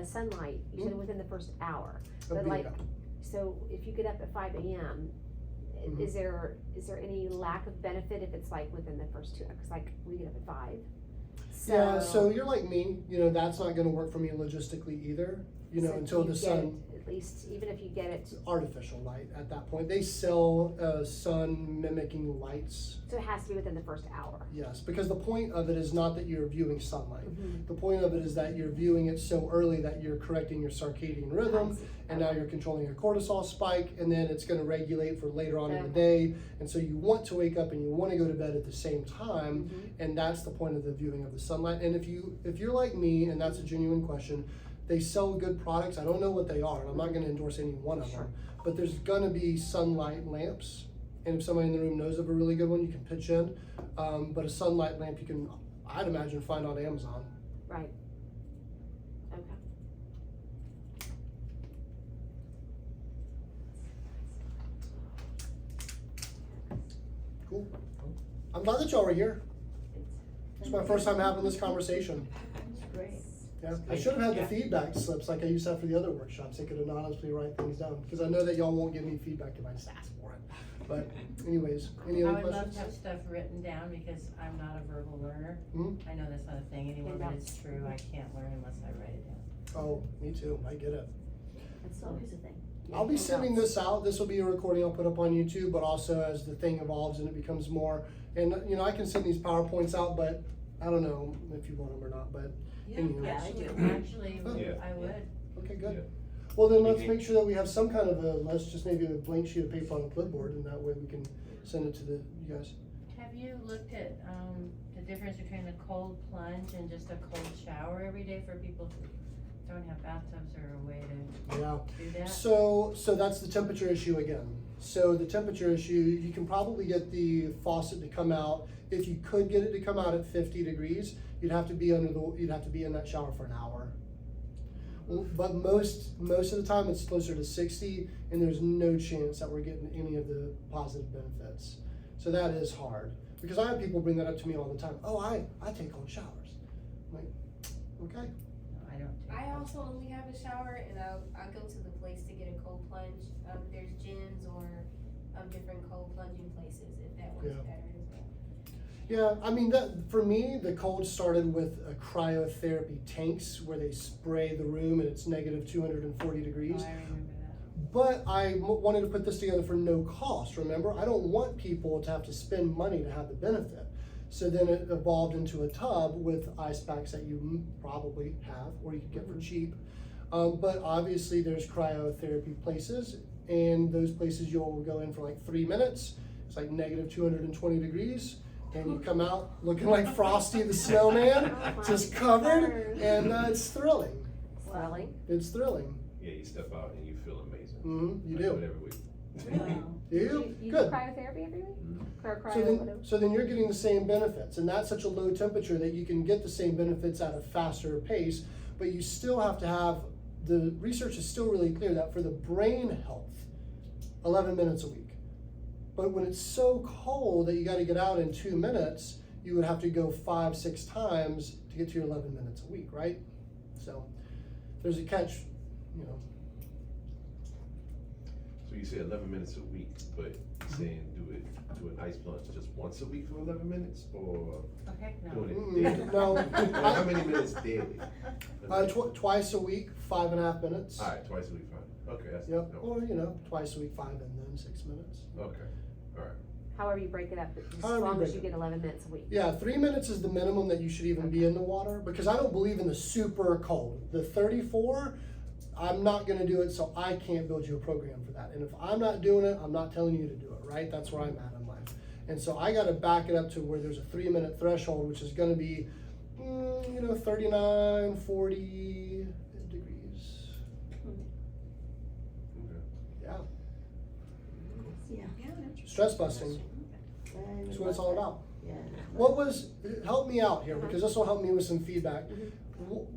sunlight, you said within the first hour, Of but being like, up. so if you get up at 5 a.m., Mhm. is there any lack of benefit if it's like within the first 2 hours? Cause like we get up at 5. Yeah, so you're like me, you know, that's not gonna work for me logistically either, you know, so until you the get sun, it, at least, even if you get it, artificial light at that point. They sell sun mimicking lights, so it has to be within the first hour. yes, because the point of it is not that you're viewing sunlight. Mhm. The point of it is that you're viewing it so early that you're correcting your circadian I rhythm, see. and now you're controlling your cortisol spike, and then it's gonna regulate for later on in the Okay. day. And so you want to wake up and you wanna go to bed at the same time, Mhm. and that's the point of the viewing of the sunlight. And if you're like me, and that's a genuine question, they sell good products, I don't know what they are, and I'm not gonna endorse any one of Sure. them, but there's gonna be sunlight lamps, and if somebody in the room knows of a really good one, you can pitch in. But a sunlight lamp you can, I'd imagine, find on Amazon. Right. Okay. Cool. I'm glad that y'all were here. It's my first time having this conversation. That's great. Yeah, I should have had the feedback slips like I used to have for the other workshops. I could anonymously write things down, because I know that y'all won't give me feedback if I just ask for it. But anyways, any I other would love questions? to have stuff written down because I'm not a verbal learner. Hmm? I know that's not a thing anymore, but it's true, I can't learn unless I write it down. Oh, me too, I get it. That's always a thing. I'll be sending this out. This will be a recording I'll put up on YouTube, but also as the thing evolves and it becomes more, and you know, I can send these PowerPoints out, but I don't know if you want them or not, but anyway. Yeah, I do. Actually, Yeah. I would. Okay, good. Yeah. Well, then let's Mhm. make sure that we have some kind of let's just maybe a blank sheet of paper on a clipboard, and that way we can send it to you guys. Have you looked at, the difference between the cold plunge and just a cold shower every day for people who don't have bathtubs or a way to Yeah. do that? So that's the temperature issue again. So the temperature issue, you can probably get the faucet to come out. If you could get it to come out at 50 degrees, you'd have to be in that shower for an hour. But most of the time it's closer to 60, and there's no chance that we're getting any of the positive benefits. So that is hard, because I have people bring that up to me all the time. Oh, I take cold showers. I'm like, okay. No, I don't take I those. also only have a shower, and I'll go to the place to get a cold plunge. There's gyms or different cold plunging places if that works Yeah. better as well. Yeah, I mean, that for me, the cold started with cryotherapy tanks where they spray the room and it's negative 240 Oh, degrees. I remember that. But I wanted to put this together for no cost, remember? I don't want people to have to spend money to have the benefit. So then it evolved into a tub with ice packs that you probably have, or you could get for cheap. But obviously there's cryotherapy places, and those places you'll go in for like 3 minutes. It's like negative 220 degrees. And you come out looking like Frosty the Snowman, just covered, and it's thrilling. Thrilling. It's thrilling. Yeah, you step out and you feel amazing. You I do. it every week. Wow. Do you? You Good. do cryotherapy every week? Cryo, So then, whatever. so then you're getting the same benefits, and that's such a low temperature that you can get the same benefits at a faster pace, but you still have to have, the research is still really clear that for the brain health, 11 minutes a week. But when it's so cold that you gotta get out in 2 minutes, you would have to go 5-6 times to get to your 11 minutes a week, right? So there's a catch, you know. So you say 11 minutes a week, but you're saying do an ice plunge just once a week for 11 minutes, or Oh, heck no. doing it daily? No. How many minutes daily? Twice a week, 5.5 minutes. All right, twice a week, fine. Okay, that's Yep, no. or, you know, twice a week, 5 and then 6 minutes. Okay, all right. However you break it up, but as However you long break as you it. get 11 minutes a week. Yeah, 3 minutes is the minimum that you should even be in the water, because I don't believe in the super cold. The 34, I'm not gonna do it, so I can't build you a program for that. And if I'm not doing it, I'm not telling you to do it, right? That's where I'm at in life. And so I gotta back it up to where there's a 3-minute threshold, which is gonna be, 39, 40 degrees. Okay. Yeah, Yeah. Yeah, interesting. stress busting, And that's what it's all about. Yeah. What was, help me out here, because this will help me with some feedback.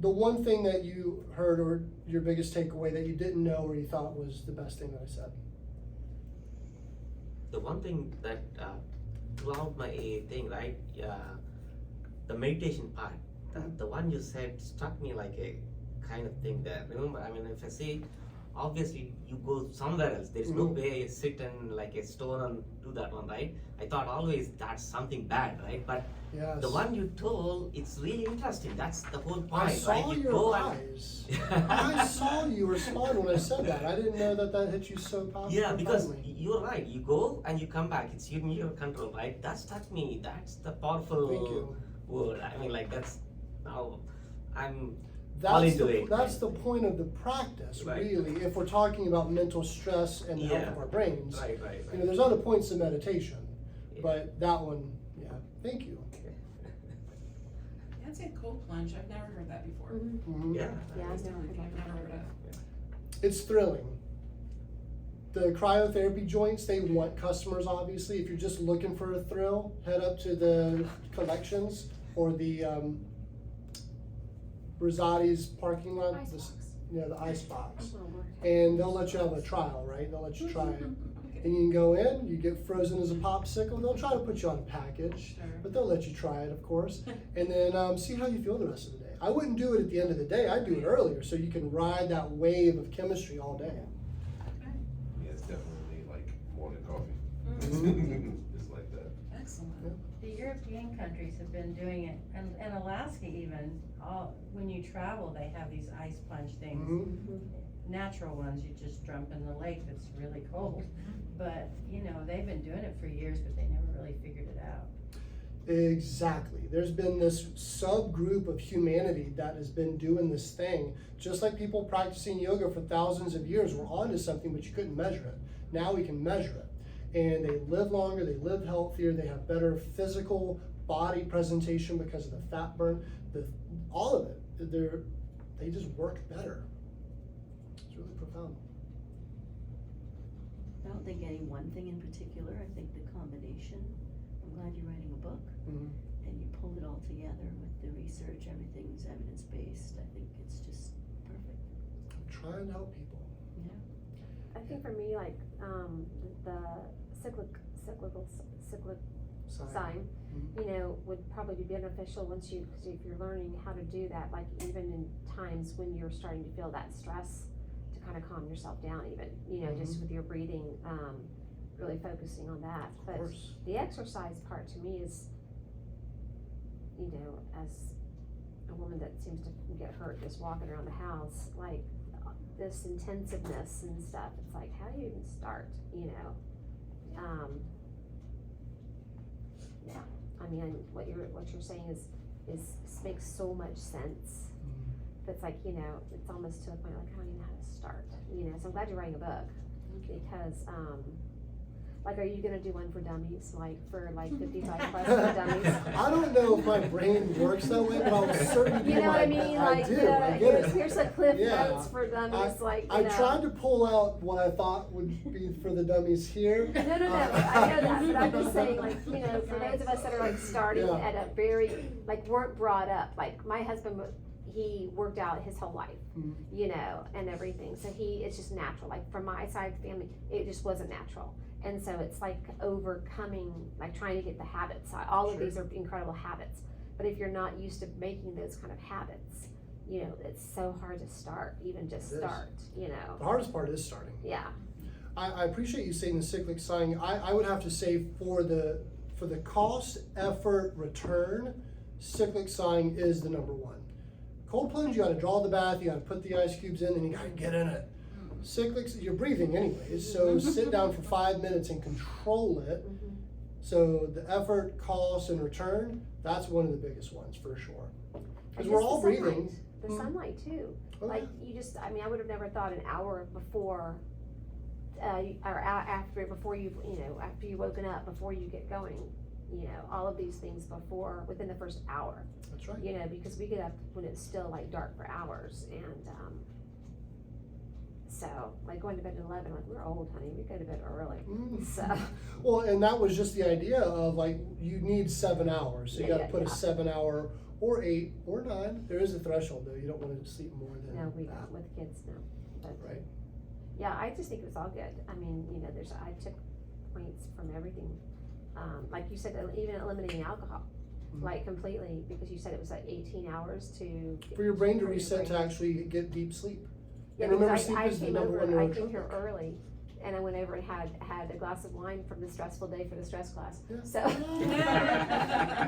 The one thing that you heard, or your biggest takeaway that you didn't know or you thought was the best thing that I said? The one thing that throughout my AA thing, right? The meditation part, the one you said struck me like a kind of thing there. Remember, I mean, if I say, obviously you go somewhere else. There's no Mhm. way you sit and like a stone and do that one, right? I thought always that's something bad, right? But Yes. the one you told, it's really interesting. That's the whole point, I right? saw You your go eyes. I saw you respond when I said that. I didn't know that hit you so powerfully. Yeah, because you're right. You go and you come back. It's in your control, right? That struck me. That's the powerful Thank you. word. I mean, like that's now I'm all into it. That's the point of the practice, Right. really, if we're talking about mental stress and the health Yeah. of our brains. right, right, You know, right. there's other points of meditation, Yeah. but that one, yeah, thank you. I'd say cold plunge, I've never heard that before. Mhm. Yeah. Yeah, That's I've never different, heard I've that never heard before. of. It's thrilling. The cryotherapy joints, they want customers, obviously. If you're just looking for a thrill, head up to the collections or the Rosati's parking lot. Ice this- box. Yeah, the ice box. Oh, Lord. And they'll let you have a trial, right? They'll let you try it. And you can go in, you get frozen as a popsicle. They'll try to put you on a package, Sure. but they'll let you try it, of course. And then see how you feel the rest of the day. I wouldn't do it at the end of the day. I'd do it earlier so you can ride that wave of chemistry all day. Yeah, it's definitely like more than coffee. Mhm. It's like that. Excellent. The European countries have been doing it, and Alaska even, when you travel, they have these ice plunge things. Mhm. Natural ones, you just jump in the lake that's really cold. But, you know, they've been doing it for years, but they never really figured it out. Exactly. There's been this subgroup of humanity that has been doing this thing. Just like people practicing yoga for thousands of years were onto something, but you couldn't measure it. Now we can measure it. And they live longer, they live healthier, they have better physical body presentation because of the fat burn. All of it. They just work better. It's really profound. I don't think any one thing in particular, I think the combination. I'm glad you're writing a book Mhm. and you pulled it all together with the research, everything's evidence-based. I think it's just perfect. I'm trying to help people. I think for me, like, the cyclic sign, Mhm. you know, would probably be beneficial once cause if you're learning how to do that, like even in times when you're starting to feel that stress, to kind of calm yourself down even, you know, just Mhm. with your breathing, really focusing on that. Of But course. the exercise part to me is, you know, as a woman that seems to get hurt just walking around the house, like this intensiveness and stuff, it's like, how do you even start, you know? Yeah, I mean, what you're saying is makes so much sense. Mhm. It's like, you know, it's almost to the point like, I don't even know how to start, you know, so I'm glad you're writing a book, because, like, are you gonna do one for dummies, like, for like 55 plus for dummies? I don't know if my brain works that way, but I'll certainly do You know what I my mean, best. like, I you do, know, I get it. here's a cliff Yeah. notes for dummies, like, you I know. tried to pull out what I thought would be for the dummies here. No, I know that, but I'm just saying, like, you know, for those of us that are like starting Yeah. at a very, like, weren't brought up, like, my husband he worked out his whole life, Mhm. you know, and everything. So it's just natural. Like from my side of the family, it just wasn't natural. And so it's like overcoming, like trying to get the habits. All of Sure. these are incredible habits. But if you're not used to making those kind of habits, you know, it's so hard to start, even just It is. start, you know. The hardest part is starting. Yeah. I appreciate you saying the cyclic sighing. I would have to say for the cost, effort, return, cyclic sighing is the number one. Cold plunge, you gotta draw the bath, you gotta put the ice cubes in, and you gotta get in it. Cyclic, you're breathing anyways, so sit down for 5 minutes and control it. Mhm. So the effort, cost, and return, that's one of the biggest ones for sure. Because And we're just all the sunlight. breathing. The Mhm. sunlight too. Oh, Like yeah. you just, I mean, I would have never thought an hour before, after you woken up, before you get going, you know, all of these things within the first hour, That's right. you know, because we get up when it's still like dark for hours and, so like going to bed at 11, like we're old, honey, we go to bed early, Mm. so. Well, and that was just the idea of like, you need 7 hours, so you Yeah, gotta put yeah. a 7 hour or 8 or 9. There is a threshold though, you don't wanna sleep more than No, we that. don't with kids, no, but. Right. Yeah, I just think it was all good. I mean, you know, I took points from everything. Like you said, even eliminating alcohol, Mhm. like completely, because you said it was like 18 hours to. For your brain to for your reset to brain. actually get deep sleep. Yeah, And remember, because sleep I is the came number over, one I came here neurotropic. early, and I went over and had a glass of wine from the stressful day for the stress class, Yeah. so.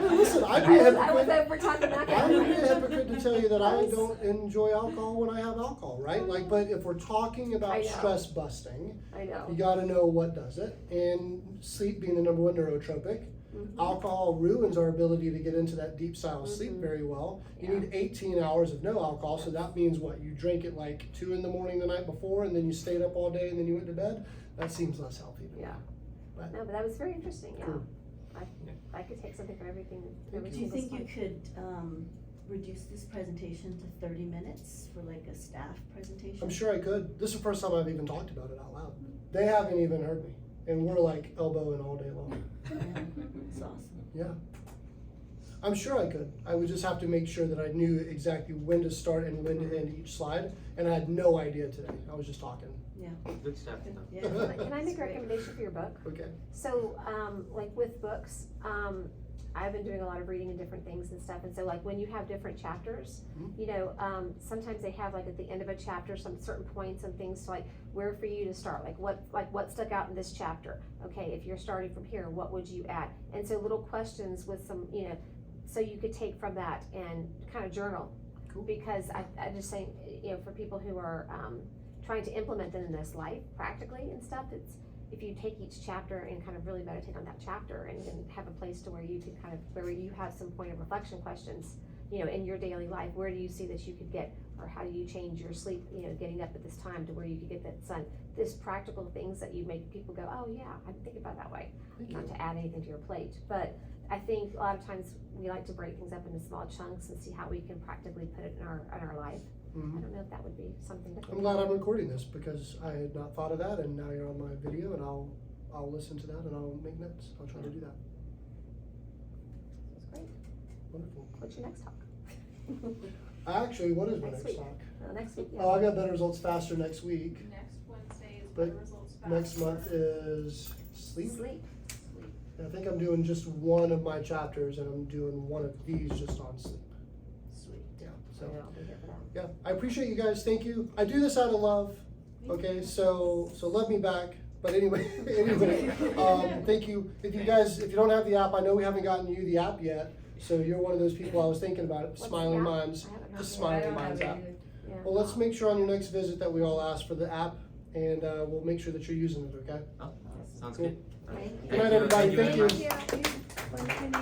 Well, listen, I'd be a I was hypocrite. over talking about I would be a that. hypocrite to tell you that I was- don't enjoy alcohol when I have alcohol, right? Like, but if we're talking I about know. stress busting, I you know. gotta know what does it, and sleep being the number one neurotropic. Mhm. Alcohol ruins our ability to get into that deep style of sleep Mhm. very well. You Yeah. need 18 hours of no alcohol, so that means what? You drank it like 2 in the morning the night before, and then you stayed up all day, and then you went to bed? That seems less healthy to me. Yeah. But- No, but that was very interesting, yeah. Cool. I could take something from everything, every Do you single think you slide. could, reduce this presentation to 30 minutes for like a staff presentation? I'm sure I could. This is the first time I've even talked about it out loud. They haven't even heard me, and we're like elbowing all day long. Yeah, it's awesome. Yeah. I'm sure I could. I would just have to make sure that I knew exactly when to start and when to end each slide, and I had no idea today. I was just talking. Yeah. Good stuff. Yeah. Can I make It's a great. recommendation for your book? Okay. So, like with books, I've been doing a lot of reading and different things and stuff, and so like when you have different chapters, Mhm. you know, sometimes they have like at the end of a chapter, some certain points and things, so like where for you to start, like what stuck out in this chapter, okay, if you're starting from here, what would you add? And so little questions with some, you know, so you could take from that and kind of journal. Cool. Because I just think, you know, for people who are, trying to implement them in this life practically and stuff, it's, if you take each chapter and kind of really meditate on that chapter and then have a place to where you could kind of, where you have some point of reflection questions, you know, in your daily life, where do you see that you could get, or how do you change your sleep, you know, getting up at this time to where you could get that sun, this practical things that you make people go, oh yeah, I didn't think about it that way, Thank not you. to add anything to your plate, but I think a lot of times we like to break things up into small chunks and see how we can practically put it in our life. I Mhm. don't know if that would be something that. I'm glad I'm recording this because I had not thought of that, and now you're on my video, and I'll listen to that and I'll make notes. I'll try to do that. That's great. Wonderful. What's your next talk? Actually, what is my Next next week. talk? Next week, yeah. Oh, I got better results faster next week. Next Wednesday is But better results faster. Next month is sleep. Sleep. I think I'm doing just one of my chapters, and I'm doing one of these just on sleep. Sweet. Yeah. So So I'll be here for that. yeah, I appreciate you guys. Thank you. I do this out of love. Okay, so love me back. But anyway, thank you. If you don't have the app, I know we haven't gotten you the app yet. So you're one of those people I was thinking about it. What's Smiling the app? Minds, I haven't the heard Smiling of it. Minds app. Yeah. Well, let's make sure on your next visit that we all ask for the app, and we'll make sure that you're using it. Okay. Oh, sounds Cool. good. Thank you. Good night, everybody. very Thank you. much. Thank you.